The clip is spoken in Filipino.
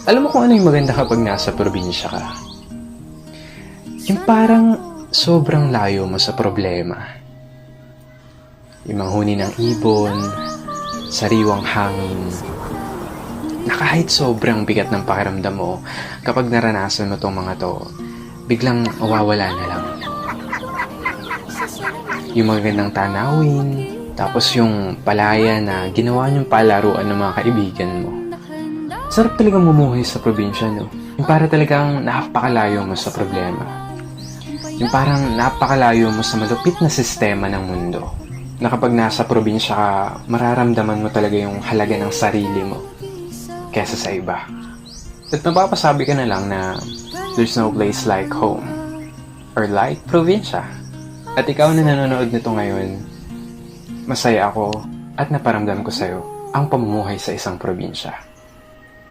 Alam mo kung ano yung maganda kapag nasa probinsya ka? Yung parang sobrang layo mo sa problema. Yung manghuni ng ibon, sariwang hangin, na kahit sobrang bigat ng pakiramdam mo, kapag naranasan mo tong mga to, biglang mawawala na lang. Yung magagandang tanawin, tapos yung palaya na ginawa niyong palaruan ng mga kaibigan mo. Sarap talagang mumuhay sa probinsya, no? Yung para talagang napakalayo mo sa problema. Yung parang napakalayo mo sa malupit na sistema ng mundo. Na kapag nasa probinsya ka, mararamdaman mo talaga yung halaga ng sarili mo kesa sa iba. At mapapasabi ka na lang na there's no place like home or like probinsya. At ikaw na nanonood nito ngayon, masaya ako at naparamdam ko sa'yo ang pamumuhay sa isang probinsya.